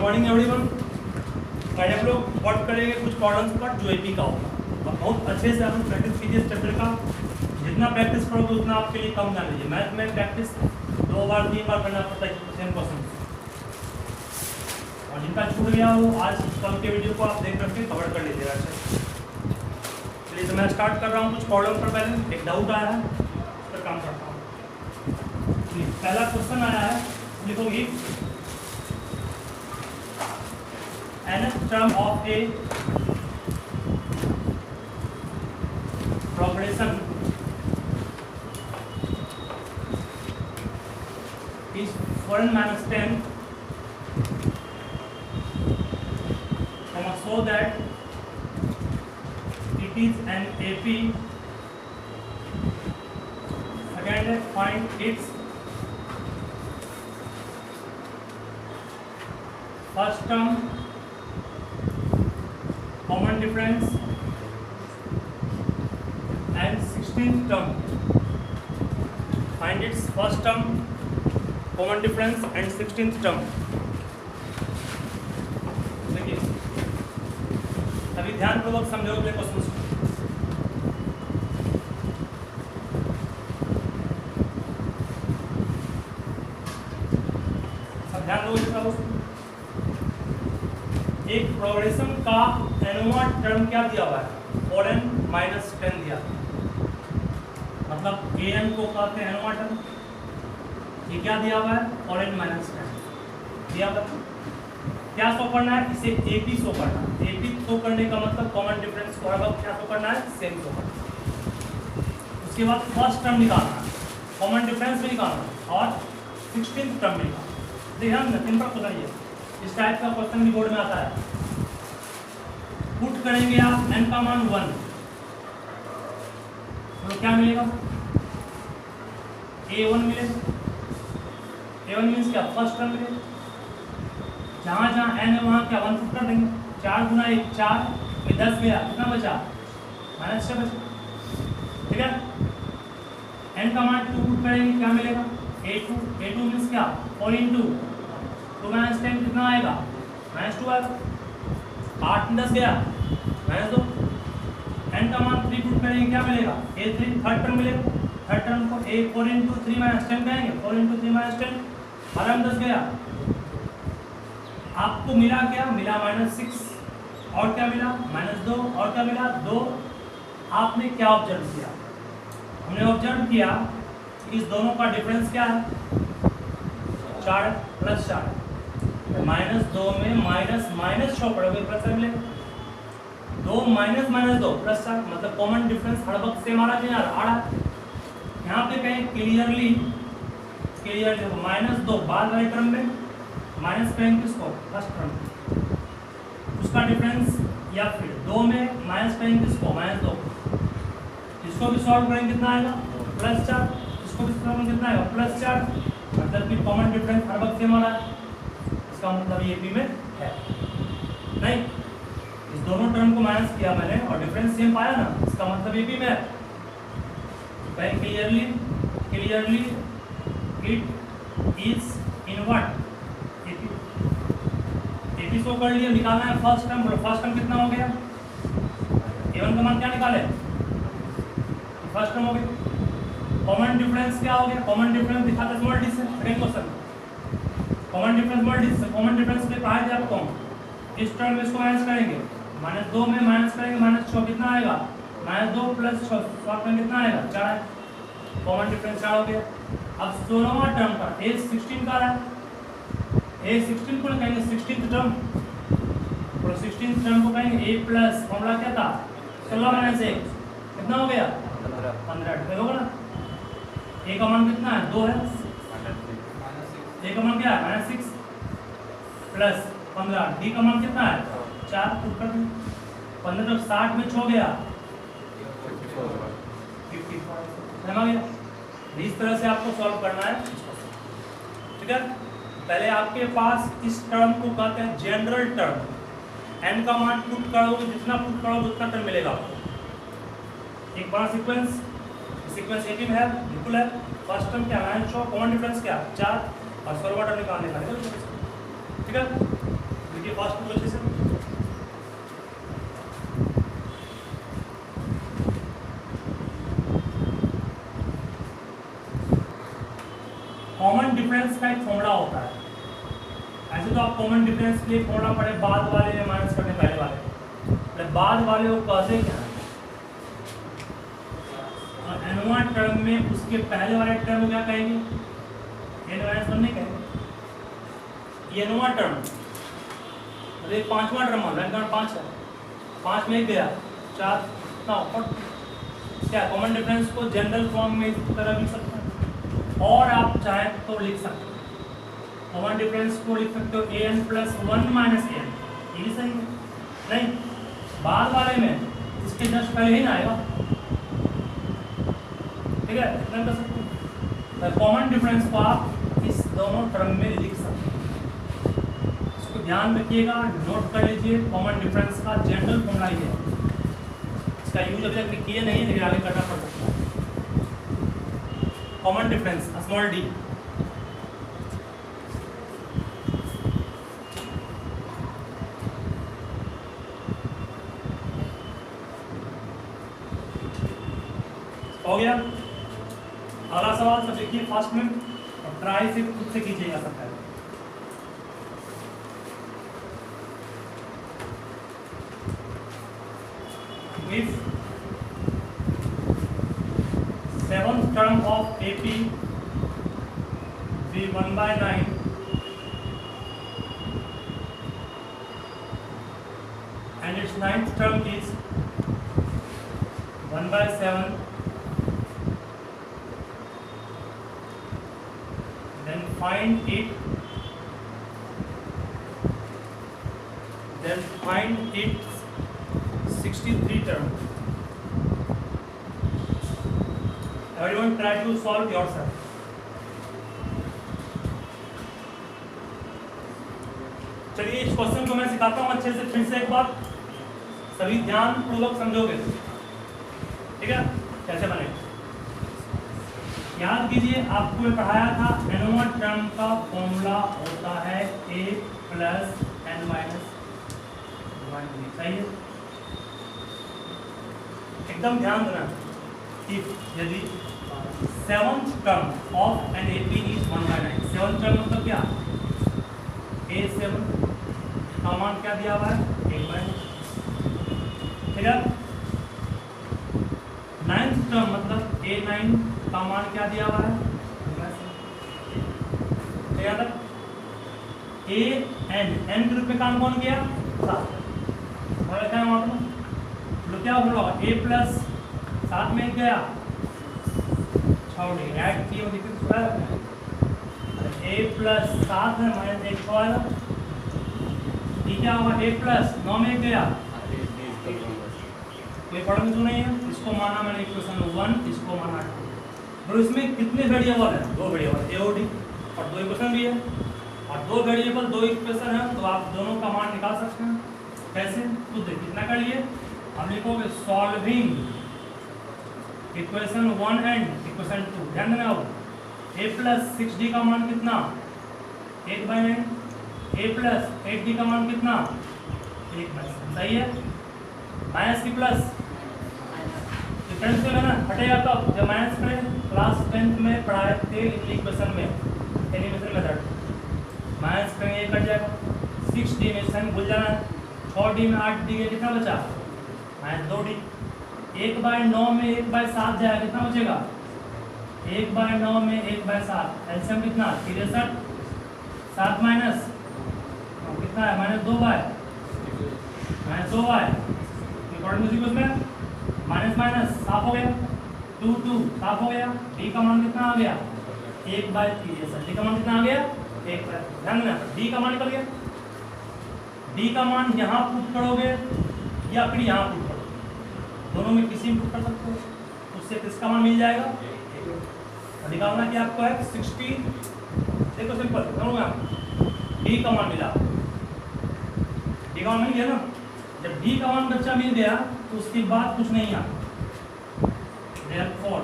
Morning everyone. पहले हम लोग वर्क करेंगे कुछ प्रॉब्लम्स का जो एपी का होगा। अब बहुत अच्छे से आप प्रैक्टिस कीजिए इस चैप्टर का। जितना प्रैक्टिस करोगे उतना आपके लिए कम जान लीजिए। मैथ में प्रैक्टिस 2 बार 3 बार करना पड़ता है सेम क्वेश्चन। और जिनका छूट गया हो आज कल के वीडियो को आप देख करके कवर कर लीजिएगा अच्छे। चलिए तो मैं स्टार्ट कर रहा हूँ कुछ प्रॉब्लम पर। पहले एक डाउट आया है उस पर काम करता हूँ। पहला क्वेश्चन आया है, लिखोगी nth term of a progression is 4n minus 10, so that it is an AP. Second, find its first term, common difference and 16th term. Find its first term, common difference and 16th term. देखिए अभी ध्यानपूर्वक समझोगे question. सब ध्यान दोगे। एक progression का एनवा term क्या दिया हुआ है 4n minus 10 दिया, मतलब an को कहते हैं एनवा टर्म। ये क्या दिया हुआ है 4n minus 10 दिया हुआ है। क्या शो करना है, इसे AP शो करना है। AP शो करने का मतलब कॉमन डिफरेंस को क्या शो करना है, सेम शो करना है। उसके बाद फर्स्ट टर्म निकालना है, कॉमन डिफरेंस भी निकालना है और 16th टर्म भी निकालना है। देखिए ना सिंपल क्वेश्चन ये इस टाइप का क्वेश्चन भी बोर्ड में आता है। पुट करेंगे आप n का मान 1 तो क्या मिलेगा, a1 मिलेगा। a1 मीन्स क्या, फर्स्ट टर्म मिलेगा। जहाँ जहाँ n है वहाँ क्या 1 पुट कर देंगे। 4 गुना 1 4 में 10 गया, कितना बचा -6 बचा। ठीक है, n का मान 2 पुट करेंगे क्या मिलेगा a2 मीन्स क्या 4 इंटू 2 - 10 कितना आएगा -2 आएगा। 8 में 10 गया -2। n का मान 3 पुट करेंगे क्या मिलेगा a3 थर्ड टर्म मिलेगा। थर्ड टर्म को a4 इंटू 3 - 10 कहेंगे। 4 इंटू 3 - 10 12 में 10 गया। आपको मिला क्या, मिला -6 और क्या मिला -2 और क्या मिला 2। आपने क्या ऑब्जर्व किया, हमने ऑब्जर्व किया इस दोनों का डिफरेंस क्या है 4 + 4। -2 में माइनस शो पड़ोगे प्लस मिलेगा। 2 - 2 + 4 मतलब कॉमन डिफरेंस हर वक्त सेम आ रहा है आ रहा है। यहाँ पे कहें क्लियरली -2 बाद वाले क्रम में माइनस करेंगे किसको फर्स्ट टर्म उसका डिफरेंस, या फिर 2 में माइनस करेंगे किसको -2। इसको भी सॉल्व करेंगे कितना आएगा +4। इसको भी सॉल्व कितना आएगा +4। मतलब कि कॉमन डिफरेंस हर वक्त सेम आ रहा है। इसका मतलब ये AP में है नहीं। इस दोनों टर्म को माइनस किया मैंने और डिफरेंस सेम पाया ना, इसका मतलब AP में है। Clearly it is in what AP show कर लिया। निकालना है फर्स्ट टर्म। फर्स्ट टर्म कितना हो गया a1 का मान क्या निकाले फर्स्ट टर्म हो गया। कॉमन डिफरेंस क्या हो गया, कॉमन डिफरेंस दिखाते स्मॉल डी से। Second question common difference small D से। कॉमन डिफरेंस पे कहा है आपको इस टर्म में इसको माइनस करेंगे। -2 में माइनस करेंगे -6 कितना आएगा -2 + 6 शॉर्ट में कितना आएगा 4। कॉमन डिफरेंस 4 हो गया। अब 16वां टर्म का a16 का है, a16 को कहेंगे 16th टर्म और 16th टर्म को कहेंगे a प्लस फॉर्मूला क्या था 16 - 1 कितना हो गया 15 होगा ना। a का मान कितना है 2 है, a का मान क्या है -6 प्लस 15। d का मान कितना है 4 पुट कर दें। 15 तो 60 में 6 गया 54 गया। इस तरह से आपको सॉल्व करना है। ठीक है, पहले आपके पास इस टर्म को कहते हैं जनरल टर्म। n का मान पुट करोगे, जितना पुट करोगे उतना टर्म मिलेगा आपको। एक बड़ा सीक्वेंस AP में है बिल्कुल है। फर्स्ट टर्म क्या है 6, कॉमन डिफरेंस क्या 4 और सर्वर टर्म निकालने का। ठीक है, देखिए फर्स्ट को अच्छे से, कॉमन डिफरेंस का एक फॉर्मूला होता है। ऐसे तो आप कॉमन डिफरेंस के लिए फॉर्मूला पढ़े बाद वाले में माइनस करने पहले वाले, बाद वाले को कहते क्या है, और एनवा टर्म में उसके पहले वाले टर्म को क्या कहेंगे, n-1 नहीं कहेंगे। ये एनवा टर्म मतलब पांचवा टर्म मान लो, 5 है, 5 में गया 4 ना, और क्या कॉमन डिफरेंस को जनरल फॉर्म में इस तरह लिख सकते हैं, और आप चाहें तो लिख सकते हो कॉमन डिफरेंस को लिख सकते हो an + 1 - an, ये भी सही है। नहीं, बाद वाले में इसके जस्ट पहले ही ना आएगा, ठीक है, इतना कर सकते हो। कॉमन डिफरेंस को आप इस दोनों टर्म में लिख सकते हैं, इसको ध्यान रखिएगा, नोट कर लीजिए। कॉमन डिफरेंस का जनरल फॉर्मूला ये है, इसका यूज अभी तक किए नहीं, लेकिन आगे करना पड़ सकता है। कॉमन डिफरेंस स्मॉल d, हो गया। अगला सवाल सब देखिए फास्ट में, और ट्राई से खुद से कीजिएगा सब पहले। If 7th term of AP be 1/9 and its 9th term is 1/7, then find its 63 term. Everyone try to solve yourself. चलिए इस क्वेश्चन को मैं सिखाता हूँ अच्छे से, फिर से एक बार सभी ध्यान पूर्वक समझोगे, ठीक है, कैसे बनेगा। याद कीजिए, आपको मैं पढ़ाया था एनवा टर्म का फॉर्मूला होता है a + n-1, सही है। एकदम ध्यान देना, यदि 7th term of an AP is 1/9, 7th term मतलब क्या, a7 का मान क्या दिया हुआ है, 1/9, ठीक है। 9th term मतलब a9 का मान क्या दिया हुआ है, ठीक है। n के रूप में काम कौन किया, 7, और क्या मतलब क्या होगा, a + 7 में गया, छोड़िए ऐड किए, देखिए a + 7 है -1 छोड़ा, ये क्या होगा, a + 9 में गया, कोई पढ़ने तो नहीं है, इसको माना मैंने इक्वेशन 1, इसको माना 2। और इसमें कितने वेरिएबल हैं, 2 वेरिएबल a और d, और 2 इक्वेशन भी है, और 2 वेरिएबल 2 इक्वेशन है, तो आप दोनों का मान निकाल सकते हैं। कैसे, तो देखिए कितना कर लिए, हम लिखोगे सॉल्विंग इक्वेशन 1 एंड इक्वेशन 2, ध्यान देना होगा। a + 6d का मान कितना, 1/9, a + 8d का मान कितना, 1/7, सही है। माइनस की प्लस, डिफरेंस में ना हटेगा कब, जब माइनस करें, क्लास 10th में पढ़ाए थे इक्वेशन में, एनिमेशन मेथड, माइनस करेंगे ये कट जाएगा, 6d में साइन भूल जाना है, 6d में 8d के कितना बचा, -2d, 1/9 में 1/7 जाएगा, कितना बचेगा, 1/9 में 1/7, एलसीएम कितना, 63, 7 माइनस कितना है, -2/, उसमें माइनस माइनस साफ हो गया, 2 साफ हो गया, d का मान कितना आ गया, 1/3, d का मान कितना आ गया, 1/3, ध्यान देना, d का मान निकल गया। d का मान यहाँ पुट करोगे या फिर यहाँ पुट करोगे, दोनों में किसी में पुट कर सकते हो, उससे किसका मान मिल जाएगा, निकालना कि आपको है 60, देखो सिंपल करूँगा, d का मान मिला, d का मान मिल गया ना। जब d का मान बच्चा मिल गया तो उसके बाद कुछ नहीं आता, therefore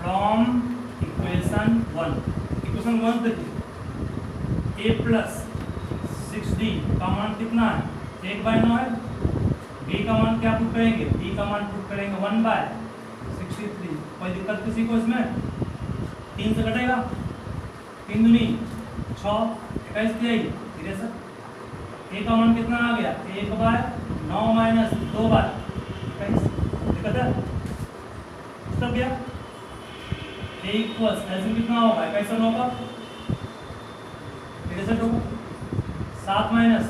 from equation 1 देखिए a + 6d 63 का मान कितना है? 1/9 है। b का मान क्या पुट करेंगे? b का मान पुट करेंगे 1/63। कोई दिक्कत किसी को इसमें? 3 से कटेगा, 3 दूनी 6, 21 दिया 63। a का मान कितना आ गया? 1/9 माइनस 2/21। दिक्कत है? सब गया। a इक्वल्स ऐसे कितना होगा? 21 और 9 का 63 होगा। 7 माइनस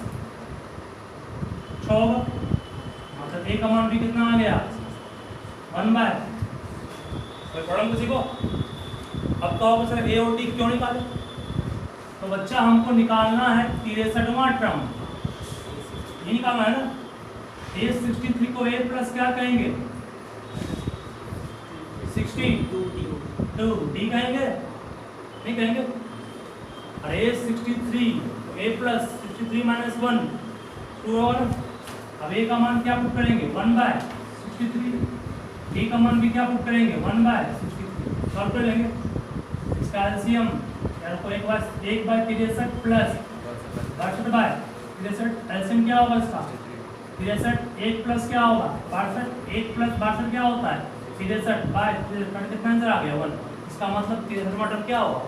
6 होगा, मतलब a का मान भी कितना आ गया? 1/। कोई प्रॉब्लम किसी को? अब कहोगे सर a और d क्यों निकाले? तो बच्चा हमको निकालना है 63वां टर्म, ये निकालना है ना। a63 को a प्लस क्या कहेंगे? 62 d कहेंगे? नहीं कहेंगे। अरे a63 a प्लस 63 माइनस 1 2 होगा ना। अब a का मान क्या पुट करेंगे? 1/63। d का मान भी क्या पुट करेंगे? 1/63। सॉल्व कर लेंगे। इसका एलसीएम यार को 1/63 प्लस 62/63 एलसीएम क्या होगा इसका? 63 1 प्लस क्या होगा? 62। 1 प्लस 62 क्या होता है? 63/63 कितना आंसर आ गया? 1। इसका मतलब 63वां टर्म क्या होगा?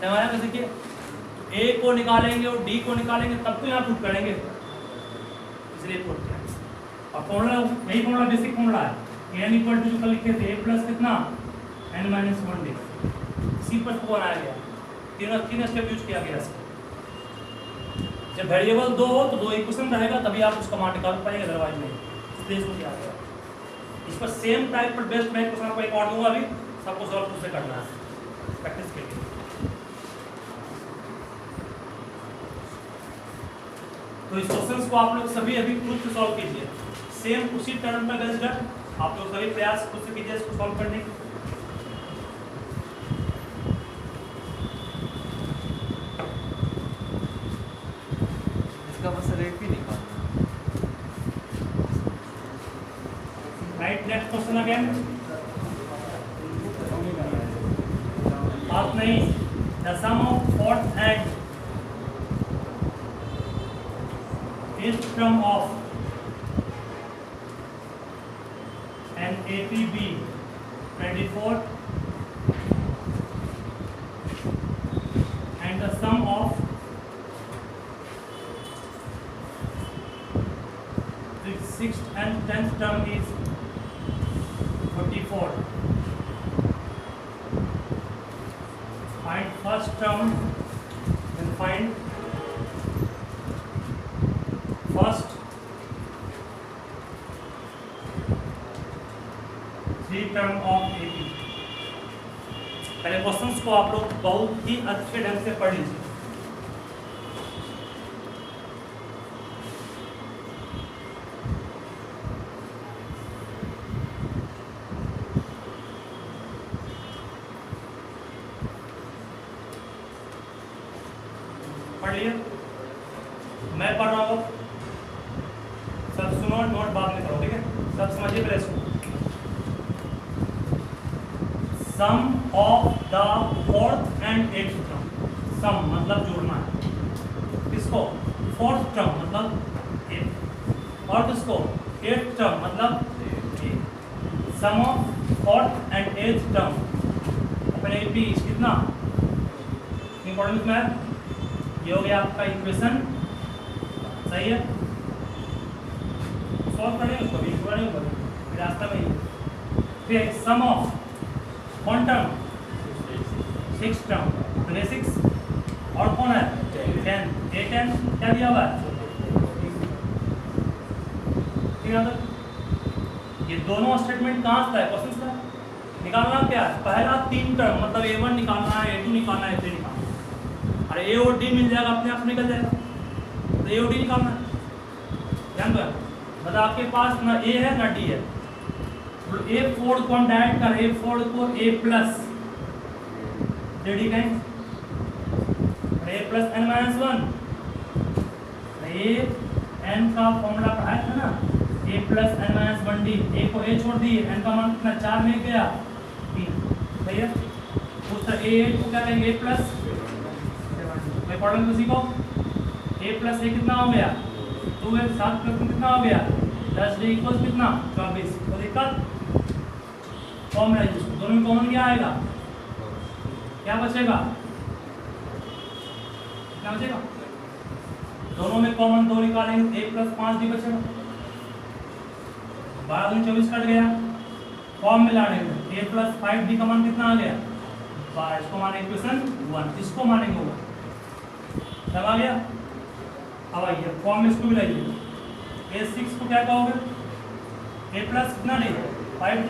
समझ आया? कैसे कि a को निकालेंगे और d को निकालेंगे तब तो यहाँ पुट करेंगे, इसलिए पुट किया। और फॉर्मूला यही फॉर्मूला बेसिक फॉर्मूला है। n इक्वल टू जो कल लिखे थे a प्लस कितना? n-1d। इसी पर को बनाया गया। तीन स्टेप यूज किया गया इसका। जब वेरिएबल 2 हो तो 2 इक्वेशन रहेगा तभी आप उसका मान निकाल पाएंगे, अदरवाइज नहीं। इसलिए इसको किया गया। इस पर सेम टाइप पर बेस्ड मैं क्वेश्चन आपको एक और दूंगा, अभी सबको सॉल्व खुद से करना है प्रैक्टिस के लिए। तो इस क्वेश्चंस को आप लोग सभी अभी खुद से सॉल्व कीजिए, सेम उसी टर्म पर बेस्ड है। आप लोग सभी प्रयास खुद से कीजिए इसको सॉल्व करने की। इसका बस रेट भी निकालना। Right, next question again. बात नहीं, the sum of fourth and eighth term of an APB 24 and the sum of the 6th and 10th term is 44. Find first term, then find first 3 term of AP। पहले questions को आप लोग बहुत ही अच्छे ढंग से पढ़ लीजिए। पढ़ लिया? मैं पढ़ रहा हूँ, सब सुनो, नोट बाद में करो, ठीक है? सब समझिए पहले इसको। Sum of the fourth and eighth term. Sum मतलब जोड़ना है, किसको? फोर्थ टर्म मतलब 8, और किसको? एट्थ टर्म मतलब 8। Sum of fourth and eighth term अपने एपी कितना इंपॉर्टेंट में? ये हो गया आपका इक्वेशन, सही है? सॉल्व करेंगे उसको भी, पूरा नहीं होगा रास्ता में ही। फिर सम ऑफ कौन टर्म? 6 टर्म, 6 और कौन है? 10। 10 क्या दिया हुआ है? ठीक है, ये दोनों स्टेटमेंट कहाँ से है? क्वेश्चन से निकालना क्या है? पहला 3 टर्म मतलब A1 निकालना है, A2 निकालना है, A3 निकालना है। अरे A और D मिल जाएगा, अपने आप निकल जाएगा। तो A और D निकालना है, ध्यान दो। मतलब आपके पास ना A है ना D है, तो A4 को हम डायरेक्ट कर, A4 को A प्लस D कहें, A plus n-1। A n का फॉर्मूला पढ़ाया था ना, A प्लस n-1D। A को A छोड़ दिए, n का मान कितना? 4 में गया 3, सही है? उस तरह A8 को क्या कहेंगे? A plus. कोई प्रॉब्लम किसी को? ए प्लस ए कितना हो गया 2a, 7 प्लस कितना हो गया 10d इक्वल कितना 24। तो दिक्कत फॉर्म है, दोनों में कॉमन क्या आएगा, क्या बचेगा, क्या बचेगा, दोनों में कॉमन 2 निकालेंगे, a प्लस 5d बचेगा। 12 दूनी 24 कट गया, फॉर्म में लाने में a प्लस 5d का मान कितना आ गया 12। इसको माने इक्वेशन 1, इसको मानेंगे 1। सब आ गया। अब आइए फॉर्म में इसको भी लाइए, a6 को क्या कहोगे a प्लस कितना d 5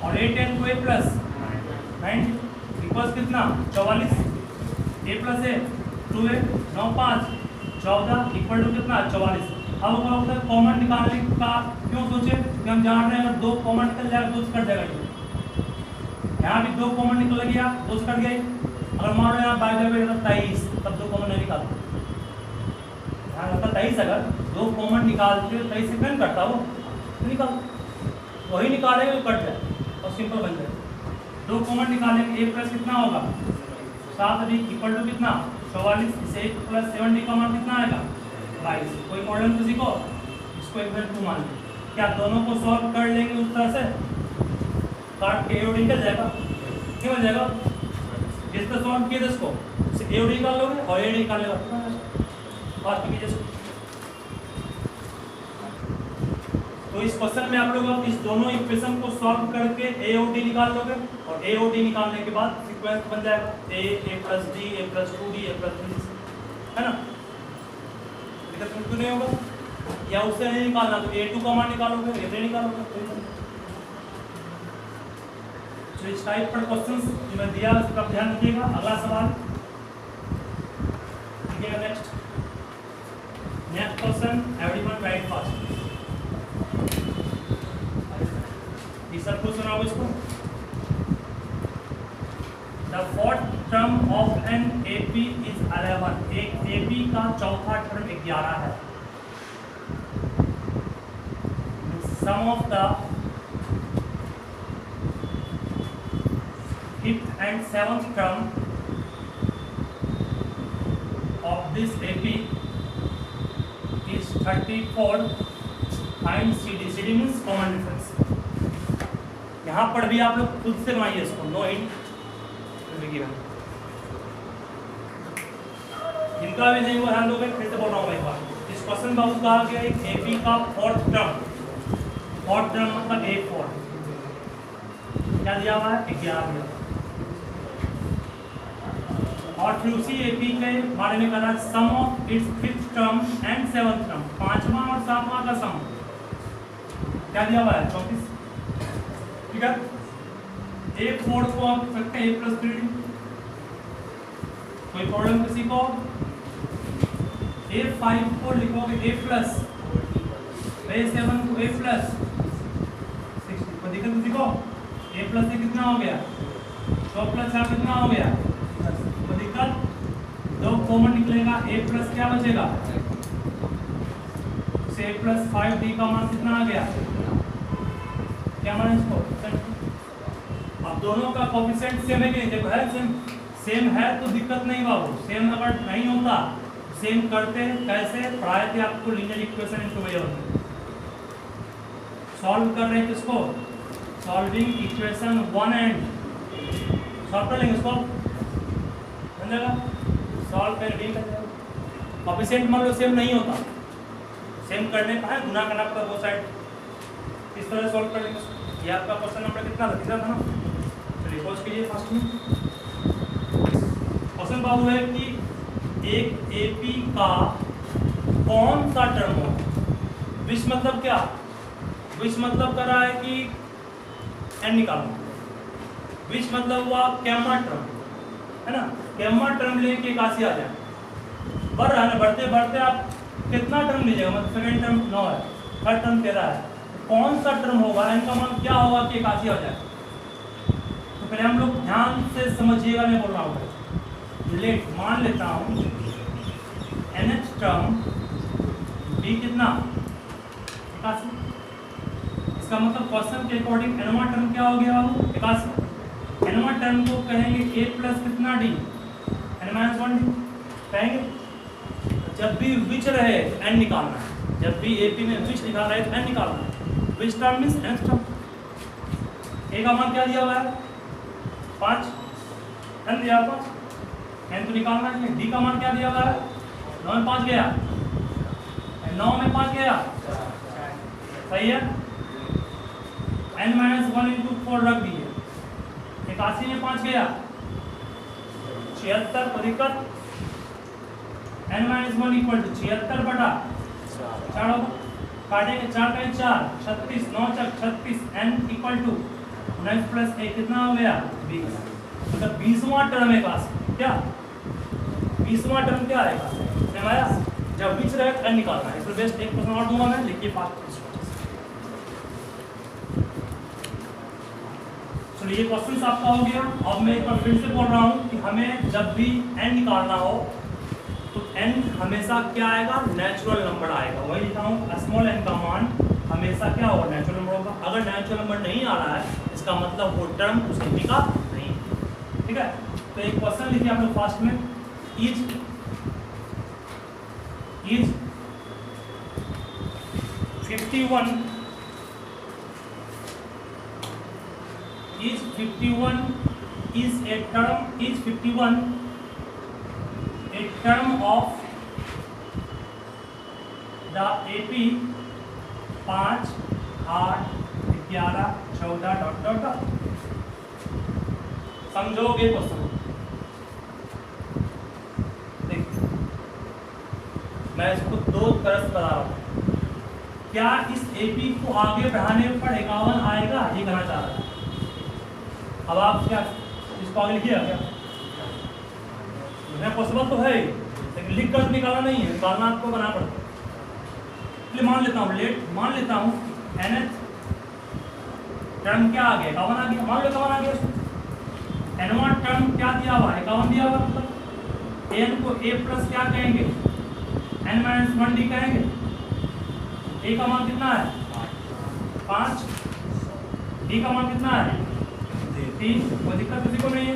और a10 को a प्लस 9 इक्वल्स कितना 44। a plus a 2a 9 5 14 equal to कितना 44। अब क्या होता है कॉमन निकालने का क्यों सोचे कि हम जान रहे हैं अगर 2 कॉमन निकल जाएगा 2 कट जाएगा। यहाँ भी 2 कॉमन निकल गया 2 कट गए। अगर मान लो यहाँ बाय द वे 23 तब 2 कॉमन नहीं निकालते। हाँ मतलब 23 अगर 2 कॉमन निकालते हो 23 से क्यों कटता वो निकाल वही निकालेंगे तो कट जाए और सिंपल बन जाए। 2 कॉमन निकालेंगे a प्लस कितना होगा 7d इक्वल टू कितना 44। इसे 1 प्लस 7d का मान कितना आएगा 22। कोई प्रॉब्लम किसी को, इसको इक्वल टू मान लें। क्या दोनों को सॉल्व कर लेंगे उस तरह से काट के एओडी निकल जाएगा, क्यों हो जाएगा जिस तरह सॉल्व किए थे इसको एओडी निकाल लोगे और एडी निकाल लेगा और कीजिए। तो इस क्वेश्चन में आप लोग इस दोनों इक्वेशन को सॉल्व करके एओडी निकाल लोगे और एओडी निकालने के बाद सीक्वेंस बन जाएगा a plus d a plus 2d a plus 3, है ना। दिक्कत क्यों नहीं होगा, या उससे नहीं निकालना तो a2 का मान निकालोगे a3 निकालोगे। तो इस टाइप पर क्वेश्चंस जो मैं दिया उसका ध्यान रखिएगा। अगला सवाल देखिएगा, next question everyone right fast. तीसरा क्वेश्चन आओ इसको। The fourth term of an AP is 11। एक AP का चौथा टर्म 11 है। Sum of the fifth and seventh term of this AP is 34। Find CD। CD means common difference। यहाँ पर भी आप लोग खुद से बनाइए इसको, नो हिंट। इनका भी नहीं हुआ ध्यान दोगे, फिर से बोल रहा हूँ एक बार। इस क्वेश्चन का कहा गया एक एपी का फोर्थ टर्म मतलब A4 क्या दिया हुआ है 11 दिया। और फिर उसी एपी के बारे में कहना sum of its fifth term and seventh term, 5वां और 7वां का सम क्या दिया हुआ है 34। ठीक है, A4 को आप सकते हैं A प्लस 3D। कोई प्रॉब्लम किसी को? A5 को लिखोगे A प्लस, A7 को A प्लस 60। कोई दिक्कत किसी को? A प्लस से कितना हो गया 2 प्लस 4 कितना हो गया 10। कोई दिक्कत? 2 कॉमन निकलेगा, A प्लस क्या बचेगा से A प्लस 5D का मान कितना आ गया, क्या मान है इसको? अब दोनों का कोएफिशिएंट सेम है कि नहीं? देखो है सेम है तो दिक्कत नहीं बाबू। सेम अगर नहीं होता सेम करते कैसे पढ़ाए थे आपको, लीनियर इक्वेशन इनटू वे में सॉल्व कर रहे हैं किसको, सॉल्विंग इक्वेशन 1 एंड सॉल्व कर लेंगे इसको, समझेगा सॉल्व कर डी कर जाएगा। कोएफिशिएंट मान लो सेम नहीं होता, सेम करने का है गुना करना पड़ता दो साइड। इस तरह सॉल्व कर लेंगे। ये आपका क्वेश्चन नंबर कितना था, तीसरा था ना। चलिए पोस्ट कीजिए फास्ट में। क्वेश्चन बाबू है कि एक एपी का कौन सा टर्म हो, विच मतलब क्या, विच मतलब कर रहा है कि एन निकालो, विच मतलब हुआ कैमा टर्म है ना। कैमा टर्म लेके एक आशी आ जाए, बढ़ रहा है ना, बढ़ते बढ़ते आप कितना टर्म लीजिएगा, मतलब सेकेंड टर्म 9 है, थर्ड टर्म 13 है, कौन सा टर्म होगा, इनका मान क्या होगा कि एक आशी हो जाए। तो पहले हम लोग ध्यान से समझिएगा, मैं बोल रहा हूँ लेट मान लेता हूँ nth टर्म b कितना 81। इसका मतलब क्वेश्चन के अकॉर्डिंग nवां टर्म क्या हो गया बाबू 81। nवां टर्म को कहेंगे a प्लस कितना d n-1d कहेंगे। जब भी विच रहे तो एन निकालना है। जब भी एपी में विच लिखा रहे तो एन निकालना है। Which term means nth term. A का मान क्या दिया हुआ है 5, एन दिया 5, एन तो निकालना है। डी का मान क्या दिया हुआ है 9 में 5 गया, 9 में 5 गया, सही है। n-1 इंटू 4 रख दिए, 81 में 5 गया, 76 को दिक्कत, n-1 इक्वल टू 76 बटा 4 होगा, काटेंगे 4 का 4, 36, 9 चक 36, n इक्वल टू 19 प्लस 1 कितना हो गया 20। मतलब 20वां टर्म है पास, क्या 20वां टर्म क्या आएगा हमारा जब बीच रहे एन निकालना है। इसमें बेस्ट एक क्वेश्चन और दूंगा मैं, लिखिए फास्ट। चलिए ये क्वेश्चन आपका हो गया। अब मैं एक बार फिर से बोल रहा हूँ कि हमें जब भी एन निकालना हो तो एन हमेशा क्या आएगा नेचुरल नंबर आएगा। वही लिखा हूँ स्मॉल एन का मान हमेशा क्या होगा नेचुरल नंबर होगा। अगर नेचुरल नंबर नहीं आ रहा है इसका मतलब वो टर्म उस एपी का नहीं है, ठीक है। तो एक क्वेश्चन लिखिए आप लोग फास्ट में, is 51 is 51 is a term is 51 a term of the AP 5, 8, 11, 14 dot dot dot. समझोगे क्वेश्चन? देखिए मैं इसको दो तरह से बता रहा हूँ। क्या इस एपी को आगे बढ़ाने पर 51 आएगा, ये कहना चाह रहा है। अब आप क्या इसको आगे लिखिए क्या पॉसिबल तो है लेकिन लिख कर निकालना नहीं है, निकालना आपको बनाना पड़ता है। इसलिए मान लेता हूँ nth टर्म क्या आ गया 51 आ गया, मान लो 51 आ गया। n1 टर्म क्या दिया हुआ है 51 दिया हुआ, मतलब n को a प्लस क्या कहेंगे n-1d कहेंगे। a का मान कितना है 5, d का मान कितना है 3, कोई दिक्कत किसी को नहीं है।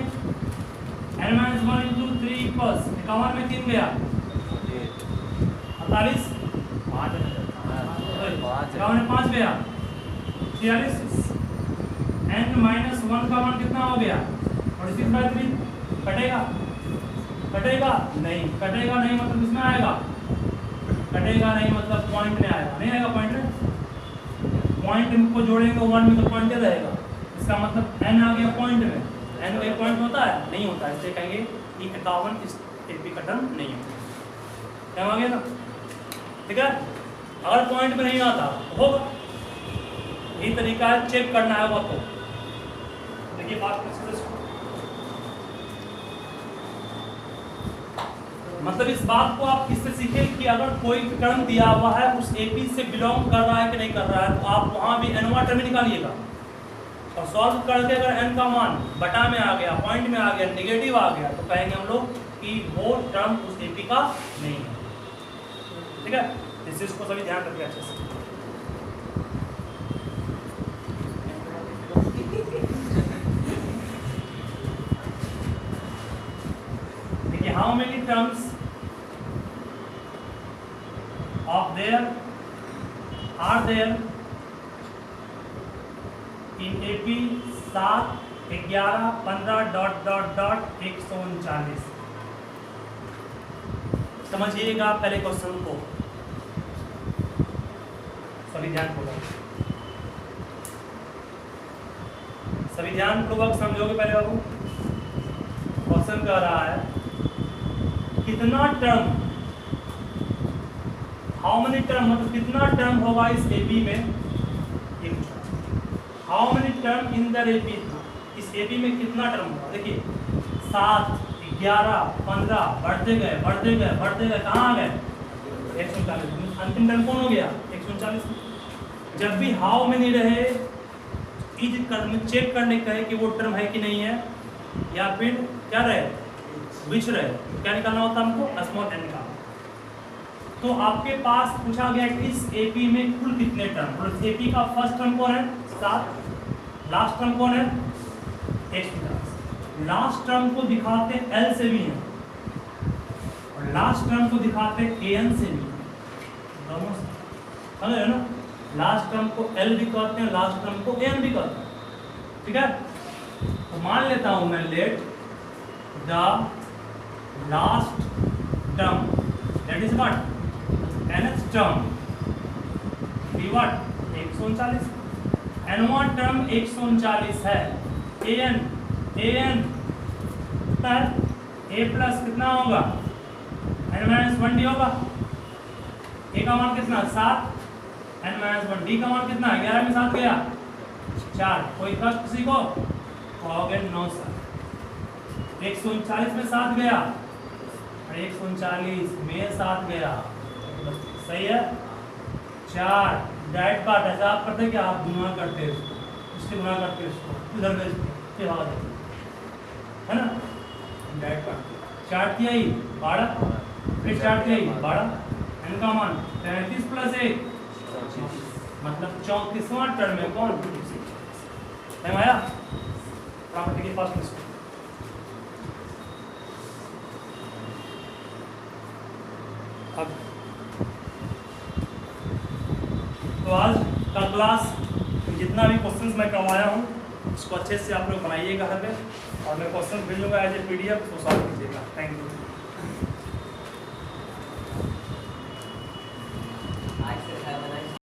n-1 इंटू 3 इक्वल्स 51 में 3 गया 48, 51 में 5 गया 46, n-1 का मान कितना हो गया 46/3। कटेगा नहीं, कटेगा नहीं मतलब इसमें आएगा, कटेगा नहीं मतलब पॉइंट में आएगा, नहीं आएगा पॉइंट को जोड़ेंगे 1 में तो पॉइंट रहेगा। इसका मतलब n आ गया पॉइंट में, n में पॉइंट होता है नहीं होता, इसलिए कहेंगे कि 51 इस एपी का टर्म नहीं है। क्या आ गया ना, ठीक है। अगर पॉइंट में नहीं आता तो होगा, यही तरीका है चेक करना है वो। तो देखिए बात मतलब इस बात को आप किससे सीखे कि अगर कोई टर्म दिया हुआ है उस एपी से बिलोंग कर रहा है कि नहीं कर रहा है, तो आप वहां भी n1 टर्म निकालिएगा और सॉल्व करके अगर n का मान बटा में आ गया, पॉइंट में आ गया, नेगेटिव आ गया, तो कहेंगे हम लोग कि वो टर्म उस एपी का नहीं है, ठीक है। इस चीज को सभी ध्यान रखिए अच्छे से। देखिए how many terms of there are there in AP 7, 11, 15 dot dot dot 139। समझिएगा पहले क्वेश्चन को, सभी ध्यानपूर्वक समझोगे। पहले बाबू क्वेश्चन कह रहा है कितना टर्म, हाउ मेनी टर्म मतलब कितना टर्म होगा इस एपी में, how many term in the AP, इस एपी में कितना टर्म होगा। देखिए 7, 11, 15 बढ़ते गए कहाँ आ गए 139, अंतिम टर्म कौन हो गया 139। जब भी हाउ मेनी रहे इज चेक करने कहे कि वो टर्म है कि नहीं है, या फिर क्या रहे विच रहे, क्या निकालना होता है हमको स्मॉल एन निकालना। तो आपके पास पूछा गया कि इस एपी में कुल कितने टर्म, और एपी का फर्स्ट टर्म कौन है 7, लास्ट टर्म कौन है 1। लास्ट टर्म को दिखाते एल से भी है और लास्ट टर्म को दिखाते an से भी, दोनों से, समझ रहे हो ना? लास्ट टर्म को l भी कहते हैं, लास्ट टर्म को an भी कहते हैं, ठीक है? तो मान लेता हूं मैं, let the last term that is what, nth term be what 139, nवां टर्म 139 है, an कितना है, a प्लस कितना होगा n-1 d होगा, a का मान कितना 7, n-1 d का मान कितना है 11 में 7 गया 4, कोई कष्ट किसी को, हो गए 9 7, 139 में 7 गया और 139 में 7 गया, सही है। 4 डायरेक्ट पार्ट ऐसा आप करते क्या, आप गुना करते हो इससे, गुना करते हो इसको, इधर भेजते है ना, डायरेक्ट पार्ट 4 किया ही 12, फिर 4 किया ही 12, n का मान 33 प्लस 1 मतलब 34वां टर्म है कौन, टाइम आया प्रॉपर्टी के फर्स्ट लिस्ट। अब तो आज का क्लास जितना भी क्वेश्चंस मैं करवाया हूँ उसको अच्छे से आप लोग बनाइएगा घर पे, और मैं क्वेश्चन भेजूंगा एज ए PDF, तो सॉल्व कीजिएगा। Thank you.